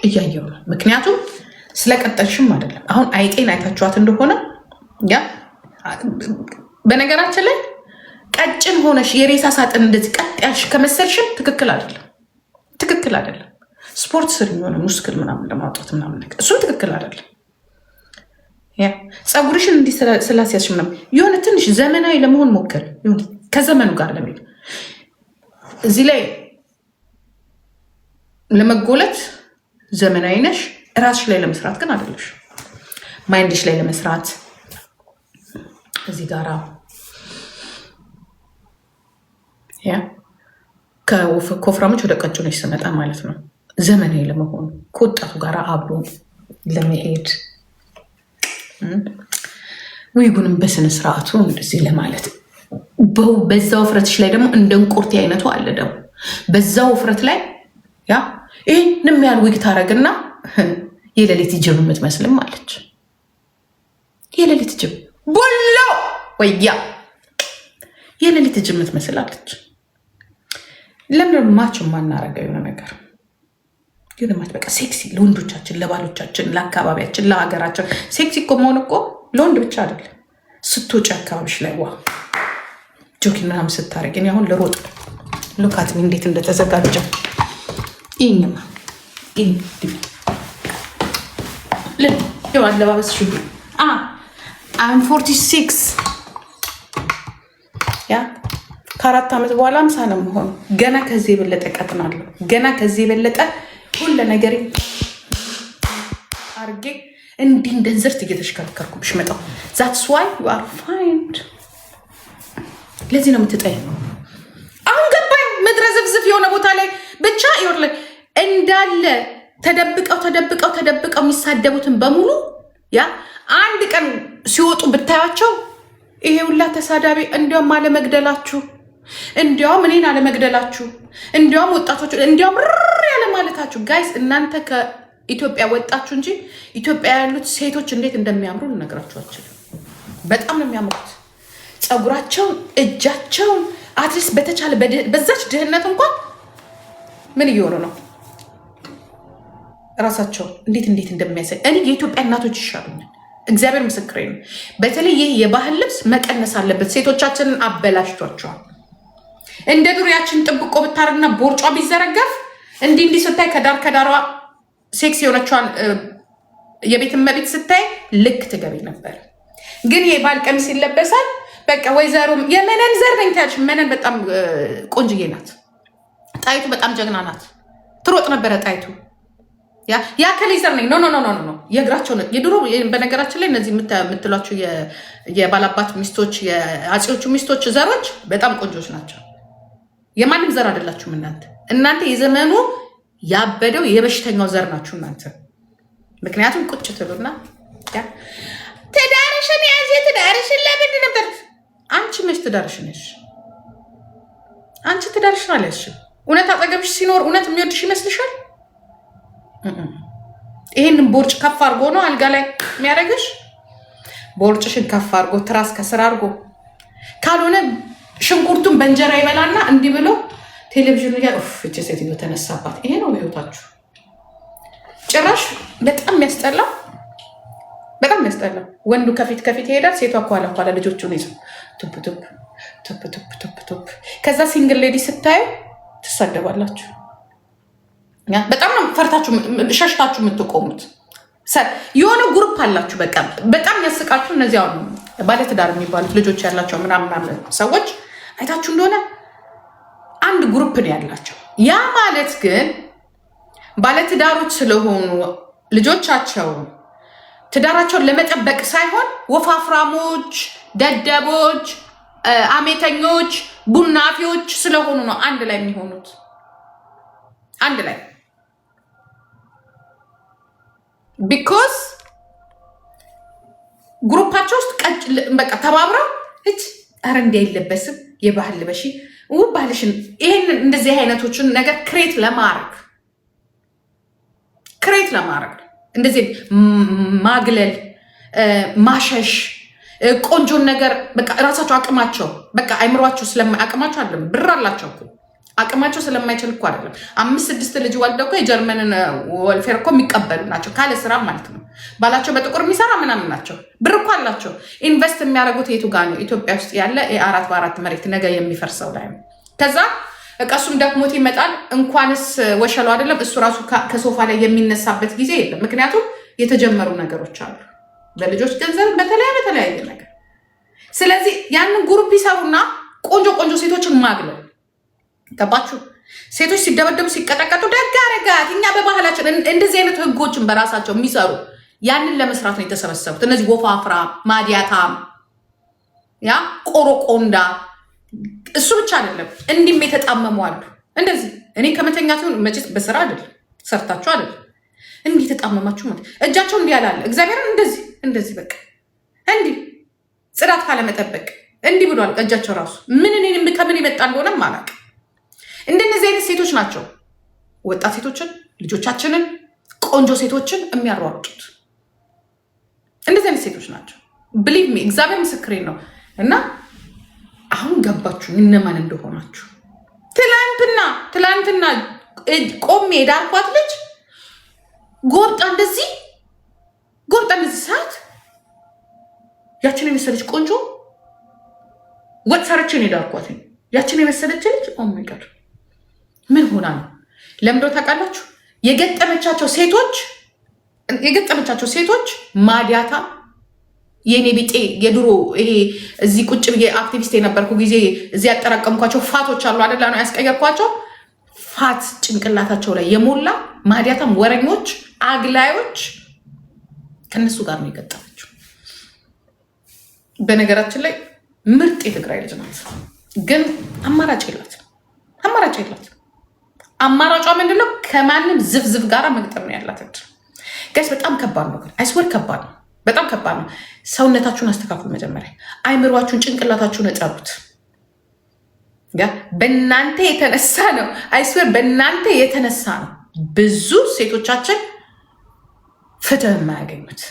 እያየው ነው። ምክንያቱም ስለቀጠልሽም አይደለም። አሁን አይጤን አይታችኋት እንደሆነ ያ በነገራችን ላይ ቀጭን ሆነሽ የሬሳ ሳጥን እንደዚህ ቀጥ ያልሽ ከመሰልሽም ትክክል አይደለም። ትክክል አይደለም። ስፖርት ስር የሆነ ሙስክል ምናምን ለማውጣት ምናምን ነገር እሱም ትክክል አይደለም። ፀጉርሽን እንዲህ ስላስያዝሽ ምናምን የሆነ ትንሽ ዘመናዊ ለመሆን ሞክር፣ ከዘመኑ ጋር ለመሄድ እዚህ ላይ ለመጎለት ዘመናዊ ነሽ፣ ራስሽ ላይ ለመስራት ግን አይደለሽ። ማይንድሽ ላይ ለመስራት እዚህ ጋራ ከወፍራሞች ወደ ቀጭኖች ስመጣ ማለት ነው ዘመናዊ ለመሆን ከወጣቱ ጋር አብሮ ለመሄድ ዊጉንም በስነ ስርዓቱ እንደዚህ ለማለት በዛ ውፍረትሽ ላይ ደግሞ እንደ እንቁርቴ አይነቱ አለ ደግሞ በዛ ውፍረት ላይ ይህንም ያህል ዊግ ታረግና የሌሊት ጅብ የምትመስልም አለች። የሌሊት ጅብ ቦሎ ወያ የሌሊት ጅብ የምትመስል አለች። ለምን ማች ማናረገው የሆነ ነገር የሆነ ማች በቃ ሴክሲ ለወንዶቻችን፣ ለባሎቻችን፣ ለአካባቢያችን፣ ለሀገራችን ሴክሲ እኮ መሆን እኮ ለወንድ ብቻ አይደለም። ስትወጪ አካባቢሽ ላይ ዋ ጆኪን ምናምን ስታረግ እኔ አሁን ልሮጥ ሉካትሚ እንዴት እንደተዘጋጀ ይህኝማ ይህ አለባበስ ሽ አም 46 ከ4 ዓመት በኋላ 50 ነው መሆኑ። ገና ከዚህ የበለጠ ቀጥናለሁ። ገና ከዚህ የበለጠ ሁሉ ነገር አርጌ እንዲህ እንደ እንዝርት እየተሽከርከርኩ ብሽመጣው ዛትስ ዋይ ዩ አር ፋይንድ። ለዚህ ነው የምትጠይ። አሁን ገባኝ። ምድረ ዝፍዝፍ የሆነ ቦታ ላይ ብቻ ይወር ላይ እንዳለ ተደብቀው የሚሳደቡትን በሙሉ አንድ ቀን ሲወጡ ብታያቸው ይሄ ሁላ ተሳዳቢ እንዲያውም አለመግደላችሁ፣ እንዲያውም እኔን አለመግደላችሁ፣ እንዲያውም ወጣቶች እንዲያውም ያለ ማለታችሁ። ጋይስ እናንተ ከኢትዮጵያ ወጣችሁ እንጂ ኢትዮጵያ ያሉት ሴቶች እንዴት እንደሚያምሩ ልነግራችሁ አልችልም። በጣም ነው የሚያምሩት። ፀጉራቸውን፣ እጃቸውን አትሊስት በተቻለ በዛች ድህነት እንኳን ምን እየሆኑ ነው ራሳቸው እንዴት እንደሚያሳይ። እኔ የኢትዮጵያ እናቶች ይሻሉኛል። እግዚአብሔር ምስክሬ ነው። በተለይ ይህ የባህል ልብስ መቀነስ አለበት። ሴቶቻችንን አበላሽቷቸዋል። እንደ ዱሪያችን ጥብቆ ብታረግና ቦርጯ ቢዘረገፍ እንዲህ ስታይ ከዳሯ ሴክስ የሆነቿን የቤት እመቤት ስታይ ልክ ትገቢ ነበር። ግን ይሄ ባል ቀሚስ ይለበሳል። በቃ ወይዘሮ የመነን ዘር ነኝ ታያለሽ። መነን በጣም ቆንጅዬ ናት። ጣይቱ በጣም ጀግና ናት። ትሮጥ ነበረ ጣይቱ። ያ ከሌዘር ነኝ ኖ የእግራቸው የድሮ በነገራችን ላይ እነዚህ የምትሏቸው የባላባት ሚስቶች የአፄዎቹ ሚስቶች ዘሮች በጣም ቆንጆች ናቸው። የማንም ዘር አይደላችሁም እናንተ የዘመኑ ያበደው የበሽተኛው ዘር ናችሁ እናንተ። ምክንያቱም ቁጭ ትሉና ትዳርሽን ያዝ ትዳርሽን ለምንድን ነበር አንቺ መች ትዳርሽን ነሽ? አንቺ ትዳርሽን አልያዝሽም። እውነት አጠገብሽ ሲኖር እውነት የሚወድሽ ይመስልሻል? ይሄንን ቦርጭ ከፍ አድርጎ ነው አልጋ ላይ የሚያደርግሽ። ቦርጭሽን ከፍ አድርጎ ትራስ ከስር አድርጎ ካልሆነ ሽንኩርቱን በእንጀራ ይበላና እንዲህ ብሎ ቴሌቪዥኑ እቺ ሴትዮ ተነሳባት። ይሄ ነው ህይወታችሁ። ጭራሽ በጣም የሚያስጠላ ወንዱ ከፊት ይሄዳል፣ ሴቷ ከኋላ ልጆቹን ይዘው ቱፕ። ከዛ ሲንግል ሌዲ ስታዩ ትሳደባላችሁ። በጣም ነው ፈርታችሁ ሸሽታችሁ የምትቆሙት። የሆነ ግሩፕ አላችሁ። በጣም ያስቃችሁ። እነዚያ ባለትዳር የሚባሉት ልጆች ያላቸው ምናምን ሰዎች አይታችሁ እንደሆነ አንድ ግሩፕ ነው ያላቸው። ያ ማለት ግን ባለትዳሮች ስለሆኑ ልጆቻቸውን ትዳራቸውን ለመጠበቅ ሳይሆን ወፋፍራሞች፣ ደደቦች፣ አሜተኞች፣ ቡናፊዎች ስለሆኑ ነው አንድ ላይ የሚሆኑት። አንድ ላይ ቢኮዝ ግሩፓቸው ውስጥ በቃ ተባብረው ኧረ እንዲህ አይለበስም የባህል ልበሺ ባህልሽን ይሄንን እንደዚህ አይነቶችን ነገር ክሬት ለማድረግ እንደዚህ ማግለል፣ ማሸሽ፣ ቆንጆን ነገር በቃ ራሳቸው አቅማቸው በቃ አይምሯቸው አቅማቸው አለ ብር አላቸው እኮ አቅማቸው ስለማይችል እኮ አይደለም። 5-6 ልጅ ወልደው እኮ የጀርመንን ወልፌር እኮ የሚቀበሉ ናቸው፣ ካለ ስራ ማለት ነው። ባላቸው በጥቁር የሚሰራ ምናምን ናቸው። ብር እኮ አላቸው። ኢንቨስት የሚያደርጉት የቱ ጋር ነው? ኢትዮጵያ ውስጥ ያለ የ4x4 መሬት ነገ የሚፈርሰው ላይ ነው። ከዛ እሱም ደክሞት ይመጣል። እንኳንስ ወሸሉ አይደለም እሱ ራሱ ከሶፋ ላይ የሚነሳበት ጊዜ የለም። ምክንያቱም የተጀመሩ ነገሮች አሉ፣ በልጆች ገንዘብ፣ በተለያየ ነገር። ስለዚህ ያንን ግሩፕ ይሰሩና ቆንጆ ቆንጆ ሴቶችን ማግለል። ገባችሁ? ሴቶች ሲደበደቡ ሲቀጠቀጡ ደግ አደረጋት። እኛ በባህላችን እንደዚህ አይነት ህጎችን በራሳቸው የሚሰሩ ያንን ለመስራት ነው የተሰበሰቡት። እነዚህ ወፋፍራ ማዲያታም፣ ያ ቆሮቆንዳ። እሱ ብቻ አይደለም፣ እንዲህም የተጣመሙ አሉ። እንደዚህ እኔ ከመተኛቱ መቼስ በስራ አይደለም ሰርታችሁ አይደለም፣ እንዲህ የተጣመማችሁ ማለት እጃቸው እንዲህ ያላለ እግዚአብሔርን እንደዚህ በቃ እንዲህ ጽዳት ካለመጠበቅ እንዲህ ብሏል። እጃቸው ራሱ ከምን የመጣ እንደሆነም አላውቅም። እንደነዚህ አይነት ሴቶች ናቸው ወጣት ሴቶችን፣ ልጆቻችንን፣ ቆንጆ ሴቶችን የሚያሯሩጡት። እንደዚህ አይነት ሴቶች ናቸው። ብሊቭ ሚ እግዚአብሔር ምስክሬ ነው። እና አሁን ገባችሁ እነማን እንደሆናችሁ። ትላንትና ቆሜ የዳርኳት ልጅ ጎብጣ እንደዚህ ሰዓት ያችን የመሰለች ቆንጆ ወጥ ሰርችን የዳርኳት ያችን የመሰለች ልጅ ኦሜጋድ ምን ሆና ነው? ለምዶ ታውቃላችሁ? የገጠመቻቸው ሴቶች ማዲያታ የኔ ቢጤ የድሮ ይሄ እዚህ ቁጭ ብዬ አክቲቪስት የነበርኩ ጊዜ እዚህ ያጠራቀምኳቸው ፋቶች አሉ አይደል? ነው ያስቀየርኳቸው ፋት ጭንቅላታቸው ላይ የሞላ ማዲያታም፣ ወረኞች፣ አግላዮች ከነሱ ጋር ነው የገጠመችው። በነገራችን ላይ ምርጥ የትግራይ ልጅ ናት፣ ግን አማራጭ የላት። አማራጯ ምንድነው? ከማንም ዝፍዝፍ ጋር መግጠም ነው ያላት። ጋይስ በጣም ከባድ ነው፣ አይስወር ከባድ ነው፣ በጣም ከባድ ነው። ሰውነታችሁን አስተካክሉ። መጀመሪያ አይምሯችሁን፣ ጭንቅላታችሁን እጠሩት። በእናንተ የተነሳ ነው፣ አይስወር በእናንተ የተነሳ ነው ብዙ ሴቶቻችን ፍትህ የማያገኙት።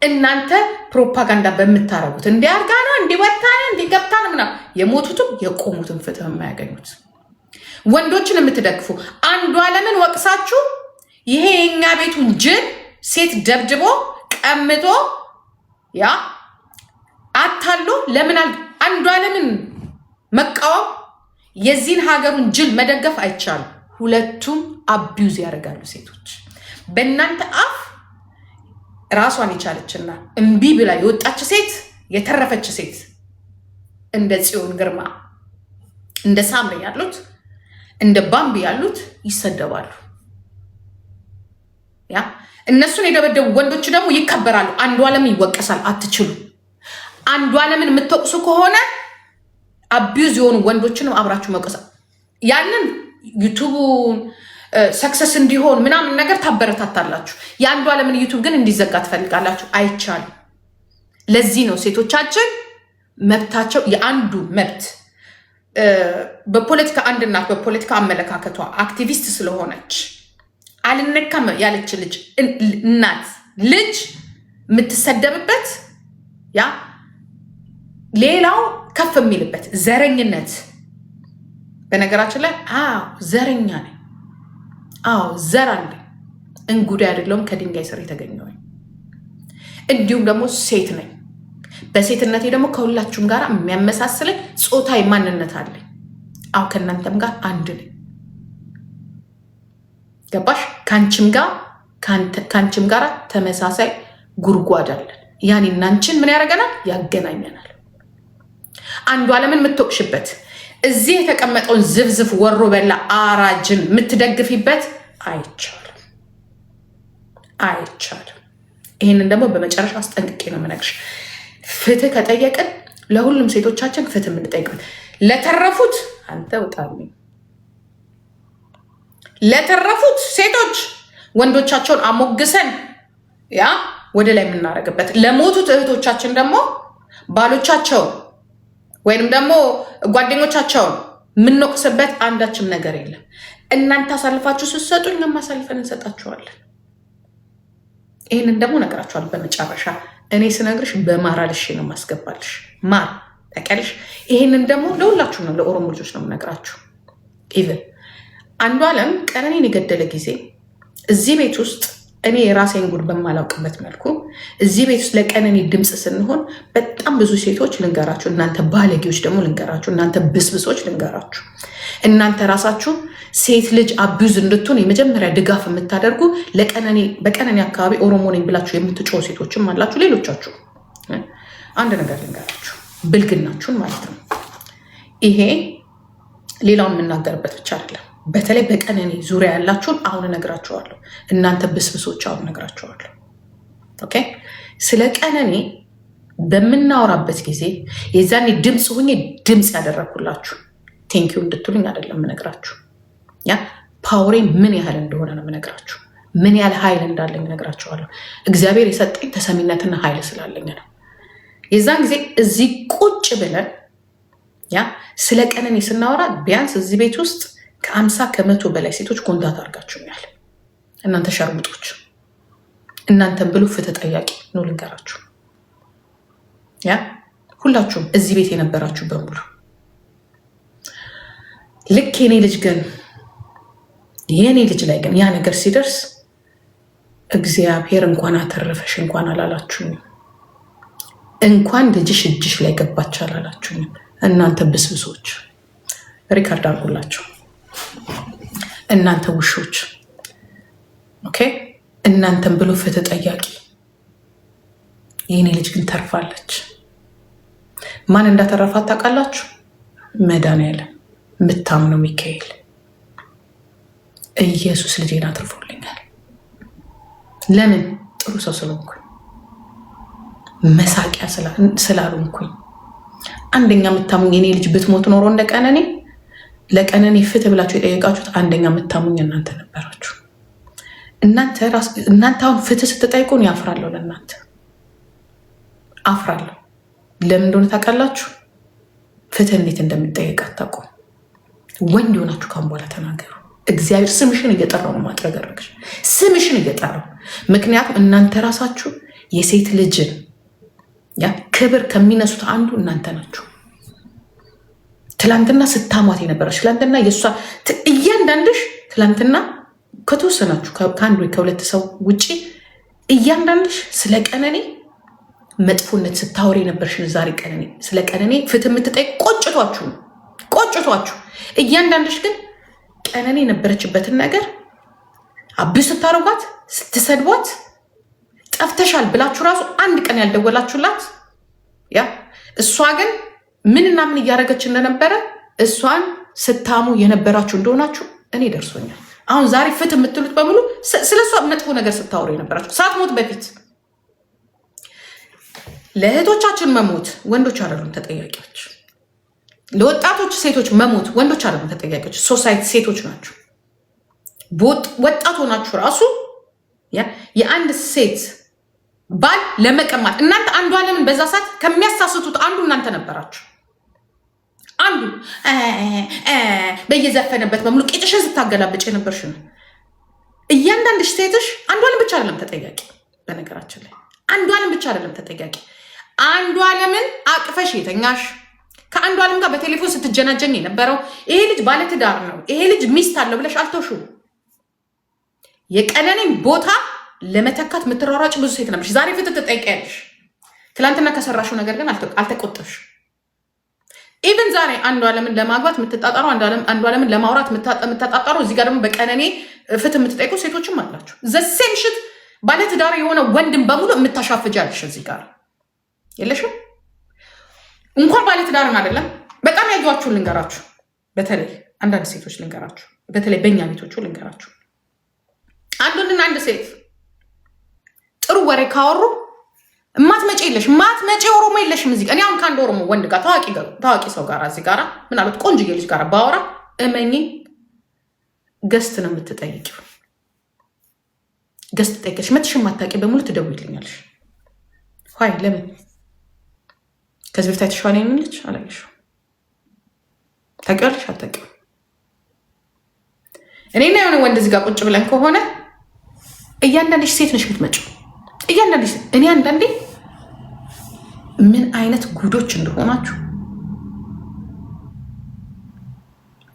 እናንተ ፕሮፓጋንዳ በምታረጉት እንዲያርጋና እንዲወታና እንዲገብታና ምናምን የሞቱትም የቆሙትም ፍትህ የማያገኙት። ወንዶችን የምትደግፉ አንዷለምን ወቅሳችሁ ይሄ የኛ ቤቱን ጅል ሴት ደብድቦ ቀምጦ አታሎ ለምን አንዷለምን መቃወም የዚህን ሀገሩን ጅል መደገፍ አይቻልም። ሁለቱም አቢዩዝ ያደርጋሉ ሴቶች። በእናንተ አፍ ራሷን የቻለችና እምቢ ብላ የወጣች ሴት፣ የተረፈች ሴት እንደ ጽዮን ግርማ፣ እንደ ሳምሪ ያሉት፣ እንደ ባምቢ ያሉት ይሰደባሉ። እነሱን የደበደቡ ወንዶች ደግሞ ይከበራሉ። አንዷለምን ይወቀሳል። አትችሉ። አንዷለምን የምትወቅሱ ከሆነ አቢዩዝ የሆኑ ወንዶችንም አብራችሁ መውቀሳል። ያንን ዩቱቡን ሰክሰስ እንዲሆን ምናምን ነገር ታበረታታላችሁ። የአንዷለምን ዩቱብ ግን እንዲዘጋ ትፈልጋላችሁ። አይቻልም። ለዚህ ነው ሴቶቻችን መብታቸው የአንዱ መብት በፖለቲካ አንድ እናት በፖለቲካ አመለካከቷ አክቲቪስት ስለሆነች አልነካም ያለች ልጅ እናት ልጅ የምትሰደብበት ሌላው ከፍ የሚልበት ዘረኝነት። በነገራችን ላይ ዘረኛ ነኝ፣ ዘር አለ፣ እንጉዳይ አይደለሁም፣ ከድንጋይ ስር የተገኘው። እንዲሁም ደግሞ ሴት ነኝ። በሴትነቴ ደግሞ ከሁላችሁም ጋር የሚያመሳስለኝ ጾታዊ ማንነት አለኝ። ከእናንተም ጋር አንድ ነኝ። ገባሽ? ከአንቺም ጋር ተመሳሳይ ጉድጓድ አለን። ያኔ እናንችን ምን ያደርገናል? ያገናኘናል። አንዷለምን የምትወቅሽበት እዚህ የተቀመጠውን ዝብዝፍ ወሮ በላ አራጅን የምትደግፊበት አይቻልም። ይህንን ደግሞ በመጨረሻ አስጠንቅቄ ነው የምነግርሽ። ፍትህ ከጠየቅን ለሁሉም ሴቶቻችን ፍትህ የምንጠይቅበት፣ ለተረፉት አንተ ውጣልኝ። ለተረፉት ሴቶች ወንዶቻቸውን አሞግሰን ወደ ላይ የምናደርግበት፣ ለሞቱት እህቶቻችን ደግሞ ባሎቻቸውን ወይንም ደግሞ ጓደኞቻቸውን የምንወቅስበት አንዳችም ነገር የለም። እናንተ አሳልፋችሁ ስትሰጡ እኛም አሳልፈን እንሰጣችኋለን። ይህንን ደግሞ ነግራችኋል። በመጨረሻ እኔ ስነግርሽ በማር አልሼ ነው ማስገባልሽ። ማር ታውቂያለሽ። ይህንን ደግሞ ለሁላችሁ ነው፣ ለኦሮሞ ልጆች ነው የምነግራችሁ። ኢቨን አንዷለም ቀነኒን የገደለ ጊዜ እዚህ ቤት ውስጥ እኔ የራሴን ጉድ በማላውቅበት መልኩ እዚህ ቤት ውስጥ ለቀነኒ ድምፅ ስንሆን በጣም ብዙ ሴቶች ልንገራችሁ፣ እናንተ ባለጌዎች ደግሞ ልንገራችሁ፣ እናንተ ብስብሶች ልንገራችሁ፣ እናንተ ራሳችሁ ሴት ልጅ አቢዩዝ እንድትሆን የመጀመሪያ ድጋፍ የምታደርጉ በቀነኒ አካባቢ ኦሮሞ ነኝ ብላችሁ የምትጮው ሴቶችም አላችሁ። ሌሎቻችሁ አንድ ነገር ልንገራችሁ፣ ብልግናችሁን ማለት ነው። ይሄ ሌላውን የምናገርበት ብቻ አይደለም። በተለይ በቀነኒ ዙሪያ ያላችሁን አሁን እነግራችኋለሁ። እናንተ ብስብሶች አሁን እነግራችኋለሁ። ኦኬ። ስለ ቀነኒ በምናወራበት ጊዜ የዛኔ ድምፅ ሆኜ ድምፅ ያደረግኩላችሁ ቴንኪዩ እንድትሉኝ አይደለም እነግራችሁ። ያ ፓወሬ ምን ያህል እንደሆነ ነው የምነግራችሁ። ምን ያህል ኃይል እንዳለኝ እነግራችኋለሁ። እግዚአብሔር የሰጠኝ ተሰሚነትና ኃይል ስላለኝ ነው። የዛን ጊዜ እዚህ ቁጭ ብለን ያ ስለ ቀነኒ ስናወራ ቢያንስ እዚህ ቤት ውስጥ ከ50% በላይ ሴቶች ኮንታት አድርጋችሁኛል። እናንተ ሸርሙጦች፣ እናንተን ብሎ ፍትህ ጠያቂ ነው ልንገራችሁ። ያ ሁላችሁም እዚህ ቤት የነበራችሁ በሙሉ ልክ የኔ ልጅ ላይ ግን ያ ነገር ሲደርስ እግዚአብሔር እንኳን አተረፈሽ እንኳን አላላችሁኝም። እንኳን ልጅሽ እጅሽ ላይ ገባች አላላችሁኝም። እናንተ ብስብሶች ሪካርድ አድርጉላቸው። እናንተ ውሾች፣ ኦኬ። እናንተን ብሎ ፍትህ ጠያቂ። የኔ ልጅ ግን ተርፋለች። ማን እንዳተረፋት ታውቃላችሁ? መድኃኒዓለም የምታምነው ሚካኤል ኢየሱስ ልጄን አትርፎልኛል። ለምን? ጥሩ ሰው ስለሆንኩኝ፣ መሳቂያ ስላልሆንኩኝ። አንደኛ የምታሙኝ የኔ ልጅ ብትሞት ኖሮ እንደ ቀነኒ ለቀነኒ ፍትህ ብላችሁ የጠየቃችሁት አንደኛ የምታሙኝ እናንተ ነበራችሁ። እናንተ አሁን ፍትህ ስትጠይቁን ያፍራለሁ። ለእናንተ አፍራለሁ። ለምን እንደሆነ ታውቃላችሁ? ፍትህ እንዴት እንደሚጠየቅ አታውቁም። ወንድ የሆናችሁ ካሁን በኋላ ተናገሩ። እግዚአብሔር ስምሽን እየጠራው ነው ማጥረገረግሽ፣ ስምሽን እየጠራው። ምክንያቱም እናንተ ራሳችሁ የሴት ልጅን ያ ክብር ከሚነሱት አንዱ እናንተ ናችሁ። ትላንትና ስታሟት የነበረች ትላንትና የእሷ እያንዳንድሽ ትላንትና ከተወሰናችሁ ከአንድ ወይ ከሁለት ሰው ውጭ እያንዳንድሽ ስለ ቀነኒ መጥፎነት ስታወሪ የነበርሽን ዛሬ ቀነኒ ስለ ቀነኒ ፍትህ የምትጠይቅ ቆጭቷችሁ እያንዳንድሽ ግን ቀነኒ የነበረችበትን ነገር አቢው ስታረጓት ስትሰድቧት ጠፍተሻል ብላችሁ ራሱ አንድ ቀን ያልደወላችሁላት ያ እሷ ግን ምንና ምን እያደረገች እንደነበረ እሷን ስታሙ የነበራችሁ እንደሆናችሁ እኔ ደርሶኛል። አሁን ዛሬ ፍትህ የምትሉት በሙሉ ስለ እሷ መጥፎ ነገር ስታወሩ የነበራችሁ ሳትሞት በፊት። ለእህቶቻችን መሞት ወንዶች አይደሉም ተጠያቂዎች። ለወጣቶች ሴቶች መሞት ወንዶች አይደሉም ተጠያቂዎች፣ ሶሳይቲ ሴቶች ናቸው። ወጣት ሆናችሁ ራሱ የአንድ ሴት ባል ለመቀማት እናንተ አንዷለምን በዛ ሰዓት ከሚያሳስቱት አንዱ እናንተ ነበራችሁ። አንዱ በየዘፈነበት በሙሉ ቂጥሽን ስታገላብጭ የነበርሽ ነው። እያንዳንድሽ ሴትሽ አንዷለም ብቻ አይደለም ተጠያቂ። በነገራችን ላይ አንዷለም ብቻ አይደለም ተጠያቂ። አንዷለምን አቅፈሽ የተኛሽ ከአንዷለም ጋር በቴሌፎን ስትጀናጀኝ የነበረው ይሄ ልጅ ባለትዳር ነው፣ ይሄ ልጅ ሚስት አለው ብለሽ አልተውሽም። የቀነኒን ቦታ ለመተካት የምትሯሯጭ ብዙ ሴት ነበርሽ። ዛሬ ፍትህ ትጠይቂያለሽ። ትላንትና ከሰራሽው ነገር ግን አልተቆጠብሽ። ኢቨን ዛሬ አንዷለምን ለማግባት የምትጣጣሩ አንዷለምን ለማውራት የምትጣጣሩ እዚህ ጋር ደግሞ በቀነኒ ፍትህ የምትጠይቁ ሴቶችም አላችሁ። ዘሴም ሽት ባለትዳር የሆነ ወንድም በሙሉ የምታሻፍጃለሽ እዚህ ጋር የለሽም። እንኳን ባለትዳርን አይደለም በጣም ያዩዋችሁን ልንገራችሁ። በተለይ አንዳንድ ሴቶች ልንገራችሁ፣ በተለይ በእኛ ቤቶቹ ልንገራችሁ። አንዱንና አንድ ሴት ጥሩ ወሬ ካወሩ ማትመጪ የለሽም፣ ማትመጪ ኦሮሞ የለሽም። እዚህ እኔ አሁን ከአንድ ኦሮሞ ወንድ ጋር ታዋቂ ሰው ጋር እዚህ ጋር ምናልባት ቆንጆዬ ልጅ ጋር ባወራ እመኚ ገስት ነው የምትጠይቂው። ገስት ጠይቀሽ መትሽም ማታውቂ በሙሉ ትደውይልኛለሽ። ሆይ ለምን ከዚህ በፊት አይተሽዋል? ይሄን ልጅ አላየሽው? ታውቂዋለሽ? አታውቂውም? እኔና የሆነ ወንድ እዚህ ጋር ቁጭ ብለን ከሆነ እያንዳንድሽ ሴት ነሽ የምትመጪው። እያንዳንድሽ እኔ አንዳንዴ ምን አይነት ጉዶች እንደሆናችሁ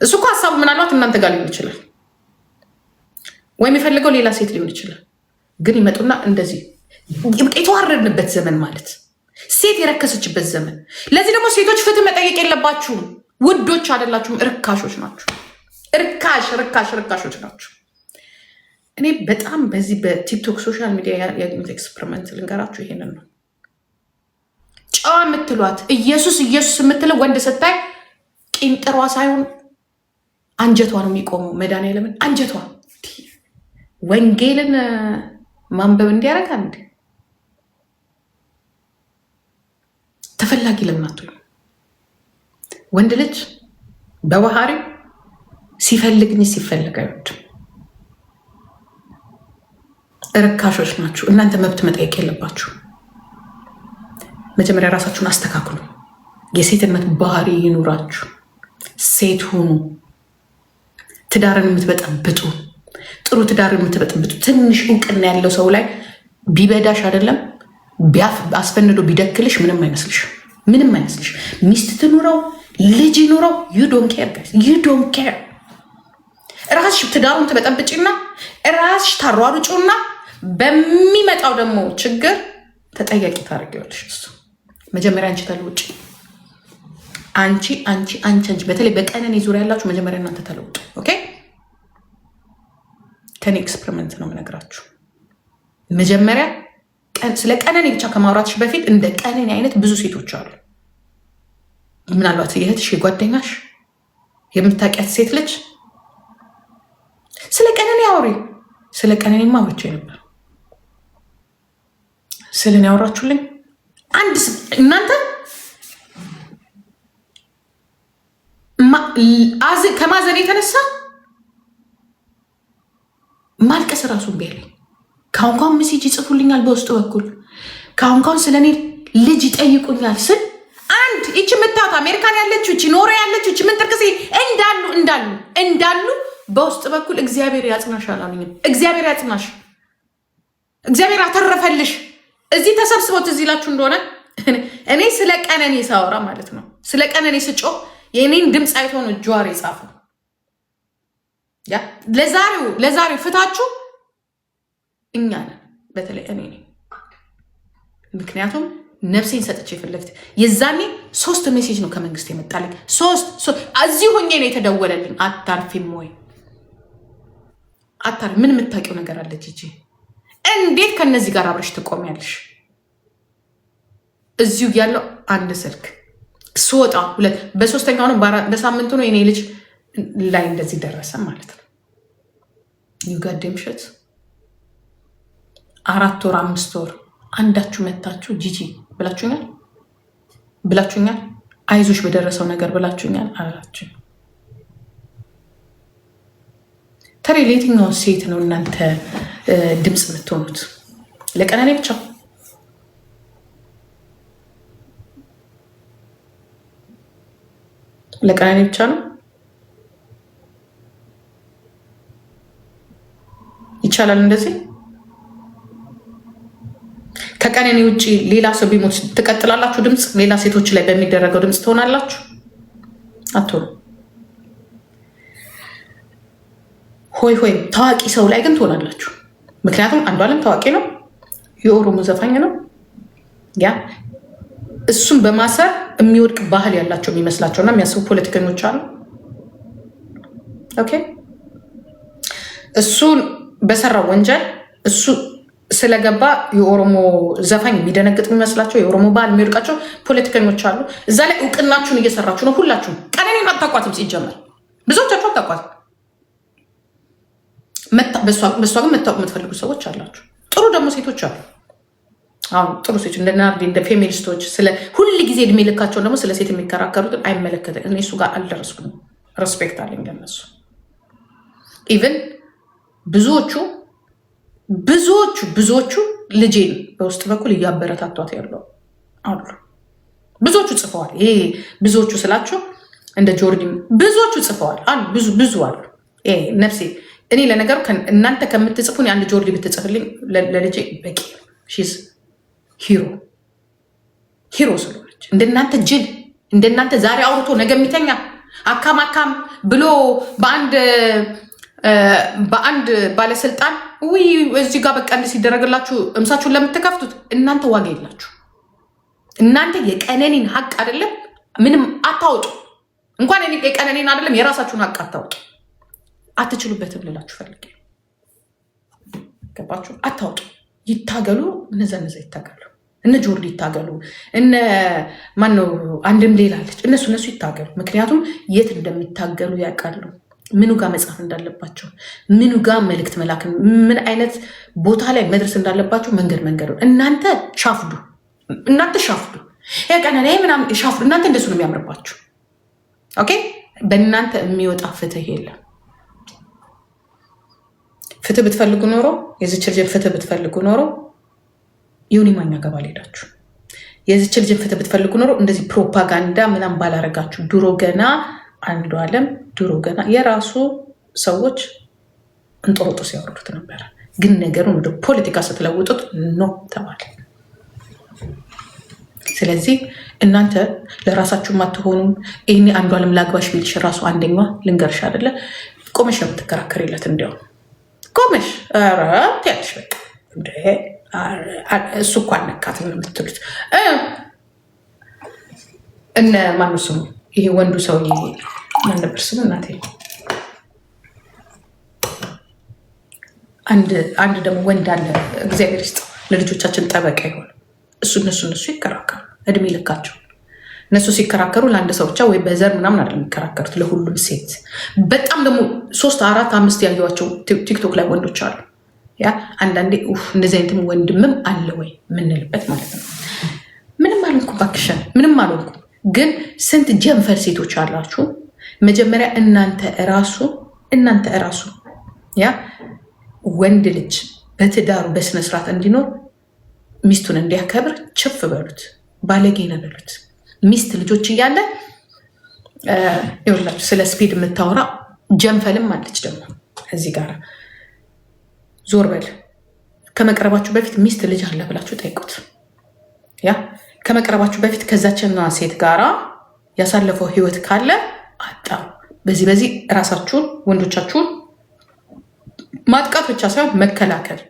እሱ እኮ ሀሳቡ ምናልባት እናንተ ጋር ሊሆን ይችላል። ወይም የፈለገው ሌላ ሴት ሊሆን ይችላል። ግን ይመጡና እንደዚህ የተዋረድንበት ዘመን ማለት ሴት የረከሰችበት ዘመን። ለዚህ ደግሞ ሴቶች ፍትህ መጠየቅ የለባችሁም። ውዶች አይደላችሁም፣ እርካሾች ናችሁ። ርካሾች ናችሁ። እኔ በጣም በዚህ በቲክቶክ ሶሻል ሚዲያ ያገኙት ኤክስፐሪመንት ልንገራችሁ። ይሄንን ነው ጨዋ የምትሏት ኢየሱስ የምትለው ወንድ ስታይ ቂንጥሯ ሳይሆን አንጀቷ ነው የሚቆመው። መድኃኒዓለምን አንጀቷ ወንጌልን ማንበብ እንዲያረጋ እንዴ ተፈላጊ ለምናቱ ወንድ ልጅ በባህሪው ሲፈልግኝ ሲፈልግ አይወድም። ርካሾች ናችሁ እናንተ። መብት መጠየቅ የለባችሁ። መጀመሪያ ራሳችሁን አስተካክሉ። የሴትነት ባህሪ ይኑራችሁ። ሴት ሁኑ። ትዳርን የምትበጠብጡ ጥሩ ትዳርን የምትበጠብጡ ትንሽ እውቅና ያለው ሰው ላይ ቢበዳሽ አይደለም አስፈንዶ ቢደክልሽ ምንም አይመስልሽ። ሚስት ትኑረው ልጅ ይኑረው ዩ ዶንት ኬር። ራስሽ ትዳሩን ትበጠብጭና ራስሽ ታሯሩጩና በሚመጣው ደግሞ ችግር ተጠያቂ ታደርጊዋለሽ። እሱ መጀመሪያ አንቺ ተለውጭ። አንቺ በተለይ በቀነኔ ዙሪያ ያላችሁ መጀመሪያ እናንተ ተለውጡ። ኦኬ ከኔ ኤክስፐሪመንት ነው የምነግራችሁ። መጀመሪያ ስለ ቀነኔ ብቻ ከማውራትሽ በፊት እንደ ቀነኔ አይነት ብዙ ሴቶች አሉ። ምናልባት የእህትሽ የጓደኛሽ የምታውቂያት ሴት ልጅ ስለ ቀነኔ አውሪ። ስለ ቀነኔማ አውርቼ ነበር። ስለኔ ያወራችሁልኝ አንድ እናንተ ከማዘን የተነሳ ማልቀስ ራሱ ቢያለኝ ካሁን ሜሴጅ ይጽፉልኛል በውስጥ በኩል ካሁን ስለኔ ልጅ ይጠይቁኛል ስል አንድ ይቺ ምታት አሜሪካን ያለችው ይቺ ኖሮ ያለችው ይቺ ምን ጥርቅሴ እንዳሉ በውስጥ በኩል እግዚአብሔር ያጽናሽ አላሉኝም። እግዚአብሔር ያጽናሽ፣ እግዚአብሔር አተረፈልሽ። እዚህ ተሰብስቦት እዚህ ላችሁ እንደሆነ እኔ ስለ ቀነኔ ሳወራ ማለት ነው ስለ ቀነኔ ስጮህ የኔን ድምፅ አይቶ ነው ጀዋር የጻፈው። ያ ለዛሬው ፍታችሁ እኛ ነን፣ በተለይ እኔ ነኝ። ምክንያቱም ነፍሴን ሰጥቼ የፈለግት የዛኔ 3 ሜሴጅ ነው ከመንግስት የመጣልኝ። 3 እዚህ ሆኜ ነው የተደወለልኝ። አታርፊም ወይ ምን የምታውቂው ነገር አለች እጂ? እንዴት ከነዚህ ጋር አብረሽ ትቆሚያለሽ? እዚሁ ያለው አንድ ስልክ ስወጣ 2 በሶስተኛው ነው በሳምንቱ ነው የኔ ልጅ ላይ እንደዚህ ደረሰ ማለት ነው። ይጋደምሽት 4 ወር 5 ወር አንዳችሁ መታችሁ ጂጂ ብላችሁኛል። አይዞሽ በደረሰው ነገር ብላችሁኛል አላችሁ። ተሬ ለየትኛው ሴት ነው እናንተ ድምፅ የምትሆኑት? ለቀነኔ ብቻ? ለቀነኔ ብቻ ነው? ይቻላል እንደዚህ? ከቀነኔ ውጭ ሌላ ሰው ቢሞት ትቀጥላላችሁ? ድምፅ ሌላ ሴቶች ላይ በሚደረገው ድምፅ ትሆናላችሁ? አትሆኑ። ሆይ ታዋቂ ሰው ላይ ግን ትሆናላችሁ። ምክንያቱም አንዷለም ታዋቂ ነው፣ የኦሮሞ ዘፋኝ ነው። ያ እሱን በማሰር የሚወድቅ ባህል ያላቸው የሚመስላቸውና የሚያስቡ ፖለቲከኞች አሉ። ኦኬ እሱን በሰራው ወንጀል እሱ ስለገባ የኦሮሞ ዘፋኝ የሚደነግጥ የሚመስላቸው የኦሮሞ ባህል የሚወድቃቸው ፖለቲከኞች አሉ። እዛ ላይ እውቅናችሁን እየሰራችሁ ነው ሁላችሁም። ቀነኔን አታቋትም። ሲጀመር ብዙዎቻችሁ አታቋትም። በእሷ ግን መታወቅ የምትፈልጉ ሰዎች አላችሁ። ጥሩ ደግሞ ሴቶች አሉ። አሁን ጥሩ ሴቶች እንደ ናርዲ እንደ ፌሚኒስቶች ሁል ጊዜ እድሜ ልካቸውን ደግሞ ስለ ሴት የሚከራከሩትን አይመለከትም። እኔ እሱ ጋር አልደረስኩም። ሬስፔክት አለኝ ለነሱ። ኢቨን ብዙዎቹ ልጄን በውስጥ በኩል እያበረታቷት ያለው አሉ። ብዙዎቹ ጽፈዋል። ይሄ ብዙዎቹ ስላቸው እንደ ጆርዲ ብዙዎቹ ጽፈዋል አሉ። ብዙ አሉ። ነፍሴ እኔ ለነገሩ እናንተ ከምትጽፉን የአንድ ጆርዲ ብትጽፍልኝ ለልጄ በቂ። ሺዝ ሂሮ ስለሆነች እንደናንተ ጅል እንደናንተ ዛሬ አውርቶ ነገ የሚተኛ አካም ብሎ በአንድ በአንድ ባለስልጣን ውይ እዚህ ጋር በቃ እንዲህ ሲደረግላችሁ እምሳችሁን ለምትከፍቱት እናንተ ዋጋ የላችሁ። እናንተ የቀነኒን ሀቅ አይደለም ምንም አታውጡ። እንኳን የቀነኒን አይደለም የራሳችሁን ሀቅ አታውጡ። አትችሉበትም ልላችሁ ፈልጌ። ገባችሁ? አታውጡ። ይታገሉ። እነዛ ይታገሉ። እነ ጆርዲ ይታገሉ። እነ ማነው አንድም ሌላ አለች። እነሱ ይታገሉ። ምክንያቱም የት እንደሚታገሉ ያውቃሉ። ምኑ ጋር መጻፍ እንዳለባቸው፣ ምኑ ጋር መልእክት መላክ፣ ምን አይነት ቦታ ላይ መድረስ እንዳለባቸው መንገድ እናንተ ሻፍዱ። ቀነኔ ምናምን ሻፍዱ። እናንተ እንደሱ ነው የሚያምርባችሁ። ኦኬ። በእናንተ የሚወጣ ፍትህ የለም። ፍትህ ብትፈልጉ ኖሮ የዚች ልጅን ፍትህ ብትፈልጉ ኖሮ ዮኒ ማኛ ገባ ሄዳችሁ። የዚች ልጅን ፍትህ ብትፈልጉ ኖሮ እንደዚህ ፕሮፓጋንዳ ምናምን ባላረጋችሁ። ድሮ ገና አንዱዓለም ድሮ ገና የራሱ ሰዎች እንጦሮጦስ ሲያወርዱት ነበረ። ግን ነገሩን ወደ ፖለቲካ ስትለውጡት ኖ ተባለ። ስለዚህ እናንተ ለራሳችሁ አትሆኑም። ይህኔ አንዱዓለም ላግባሽ ቢልሽ ራሱ አንደኛ ልንገርሽ አይደለ ቆመሽ ነው የምትከራከሪለት። እንዲያውም ቆመሽ ያልሽ በቃ እሱ እኮ አልነካትም ነው የምትሉት። እነ ማነው ስሙ ይሄ ወንዱ ሰው ማን ነበር ስሙ? እናቴ አንድ ደግሞ ወንድ አለ እግዚአብሔር ይስጠው ለልጆቻችን ጠበቃ ይሆን እነሱ ይከራከሩ እድሜ ልካቸው። እነሱ ሲከራከሩ ለአንድ ሰው ብቻ ወይ በዘር ምናምን አይደለም የሚከራከሩት፣ ለሁሉም ሴት። በጣም ደግሞ 3 4 5 ያዩዋቸው ቲክቶክ ላይ ወንዶች አሉ። ያ አንዳንዴ እንደዚህ አይነትም ወንድምም አለ ወይ ምንልበት ማለት ነው። ምንም አልሆንኩ ባክሽን፣ ምንም አልሆንኩ። ግን ስንት ጀንፈር ሴቶች አላችሁ። መጀመሪያ እናንተ እራሱ ያ ወንድ ልጅ በትዳሩ በስነስርዓት እንዲኖር ሚስቱን እንዲያከብር ችፍ በሉት፣ ባለጌ ነው በሉት። ሚስት ልጆች እያለ ይኸውላችሁ ስለ ስፒድ የምታወራ ጀንፈልም አለች ደግሞ እዚህ ጋር። ዞር በል ከመቅረባችሁ በፊት ሚስት ልጅ አለ ብላችሁ ጠይቁት። ያ ከመቅረባችሁ በፊት ከዛችና ሴት ጋራ ያሳለፈው ህይወት ካለ አጣው። በዚህ ራሳችሁን ወንዶቻችሁን ማጥቃት ብቻ ሳይሆን መከላከል።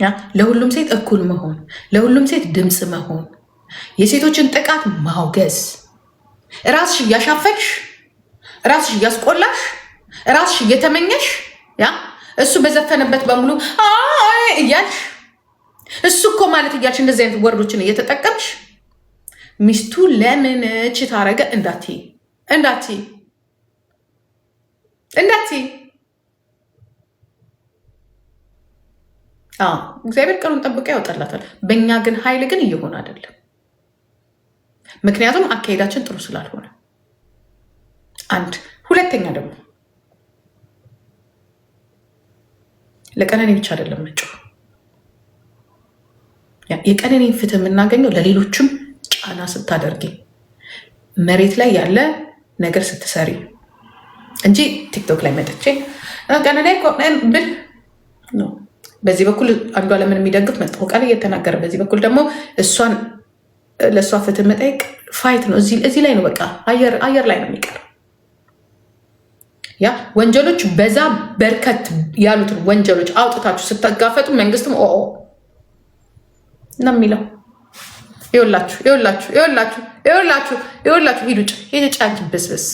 ያ ለሁሉም ሴት እኩል መሆን፣ ለሁሉም ሴት ድምፅ መሆን፣ የሴቶችን ጥቃት ማውገዝ፣ ራስሽ እያሻፈች ራስሽ እያስቆላሽ ራስሽ እየተመኘሽ ያ እሱ በዘፈነበት በሙሉ እያልሽ እሱ እኮ ማለት እያልሽ እንደዚህ አይነት ወርዶችን እየተጠቀምሽ ሚስቱ ለምን ችት አረገ እንዳትይ እግዚአብሔር ቀኑን ጠብቀ ያወጣላታል። በእኛ ግን ኃይል ግን እየሆነ አይደለም። ምክንያቱም አካሄዳችን ጥሩ ስላልሆነ አንድ። ሁለተኛ ደግሞ ለቀነኔ ብቻ አይደለም መጮህ። የቀነኔን ፍትህ የምናገኘው ለሌሎችም ጫና ስታደርጊ፣ መሬት ላይ ያለ ነገር ስትሰሪ እንጂ ቲክቶክ ላይ መጥቼ ቀነኔ ብል ነው። በዚህ በኩል አንዱዓለምን የሚደግፍ መጥፎ ቃል እየተናገረ፣ በዚህ በኩል ደግሞ ለእሷ ፍትህ መጠየቅ ፋይት ነው። እዚህ ላይ ነው በቃ አየር ላይ ነው የሚቀር። ያ ወንጀሎች በዛ በርከት ያሉትን ወንጀሎች አውጥታችሁ ስታጋፈጡ መንግስትም ነው የሚለው። ይኸውላችሁ ሂዱ ጫንች ብስብስ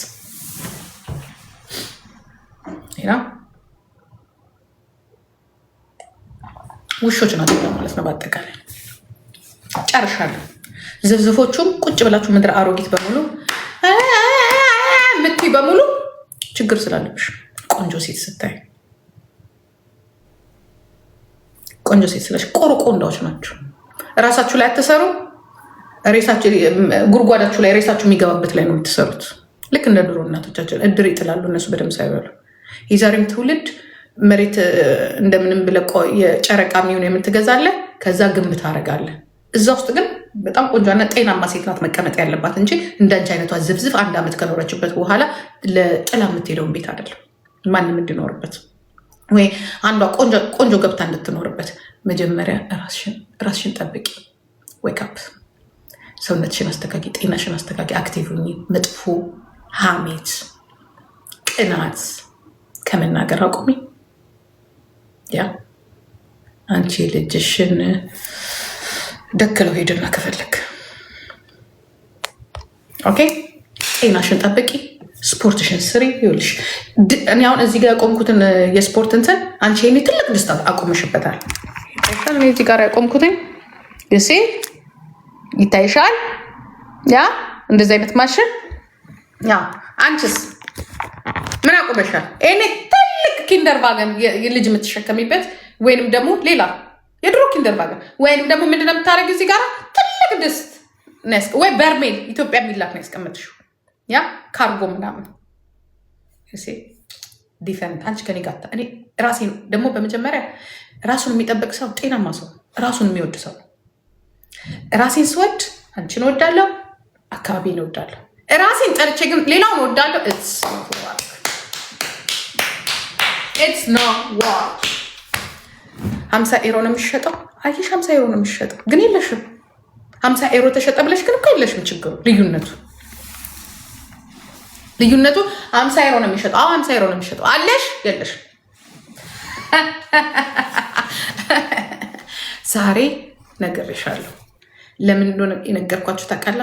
ውሾች ናቸው ማለት ነው። በአጠቃላይ ጨርሻለሁ። ዝፍዝፎቹም ቁጭ ብላችሁ ምድረ አሮጊት በሙሉ ምትይ በሙሉ ችግር ስላለብሽ ቆንጆ ሴት ስታይ ቆንጆ ሴት ስለሽ ቆንዳዎች ናቸው። ራሳችሁ ላይ አትሰሩ። ጉድጓዳችሁ ላይ ሬሳችሁ የሚገባበት ላይ ነው የምትሰሩት። ልክ እንደ ድሮ እናቶቻችን እድር ይጥላሉ እነሱ በደምብ ሳይበሉ። የዛሬም ትውልድ መሬት እንደምንም ብለህ የጨረቃ የሚሆን የምትገዛለህ፣ ከዛ ግንብ ታደርጋለህ። እዛ ውስጥ ግን በጣም ቆንጆና ጤናማ ሴት ናት መቀመጥ ያለባት እንጂ እንዳንቺ አይነቷ ዝፍዝፍ 1 ዓመት ከኖረችበት በኋላ ለጥላ የምትሄደውን ቤት አይደለም ማንም እንዲኖርበት፣ ወይ አንዷ ቆንጆ ገብታ እንድትኖርበት። መጀመሪያ ራስሽን ጠብቂ። ዌይክአፕ፣ ሰውነትሽን አስተካኪ፣ ጤናሽን አስተካኪ፣ አክቲቭ ሁኚ። መጥፎ ሐሜት፣ ቅናት ከመናገር አቁሚ። ያ አንቺ ልጅሽን ደክለው ሄድና ከፈለክ ኦኬ፣ ጤናሽን ጠብቂ፣ ስፖርትሽን ስሪ። ይኸውልሽ እኔ አሁን እዚህ ጋር ያቆምኩትን የስፖርት እንትን አንቺ ይሄኔ ትልቅ ደስታ አቁምሽበታል። እኔ እዚህ ጋር ያቆምኩትን ይሴ ይታይሻል። ያ እንደዚህ አይነት ማሽን ያ አንቺስ ምን አቁመሻል? እኔ ትልቅ ኪንደርቫገን ልጅ የምትሸከሚበት ወይንም ደግሞ ሌላ የድሮ ኪንደርቫገን ወይንም ደግሞ ምንድነው የምታደርጊው? እዚህ ጋር ትልቅ ድስት ወይ በርሜል ኢትዮጵያ የሚላክ ነው ያስቀመጥሽው። ያ ካርጎ ምናምን ዲፈረንት። አንቺ ከኔ ጋር እኔ ራሴን ደግሞ በመጀመሪያ ራሱን የሚጠብቅ ሰው ጤናማ ሰው ራሱን የሚወድ ሰው። ራሴን ስወድ አንቺን እወዳለሁ፣ አካባቢን እወዳለሁ። ራሴን ጠርቼ ግን ሌላውን እወዳለሁ። ኢትስ ኖ ዋች 50 ዩሮ ነው የሚሸጠው። አየሽ 50 ዩሮ ነው የሚሸጠው ግን የለሽም። 50 ዩሮ ተሸጠ ብለሽ ግን እኮ የለሽም። ችግሩ ልዩነቱ 50 ዩሮ ነው የሚሸጠው። 50 ዩሮ ነው የሚሸጠው አለሽ የለሽም። ዛሬ ነግሬሻለሁ። ለምን እንደሆነ የነገርኳችሁ ታውቃላችሁ?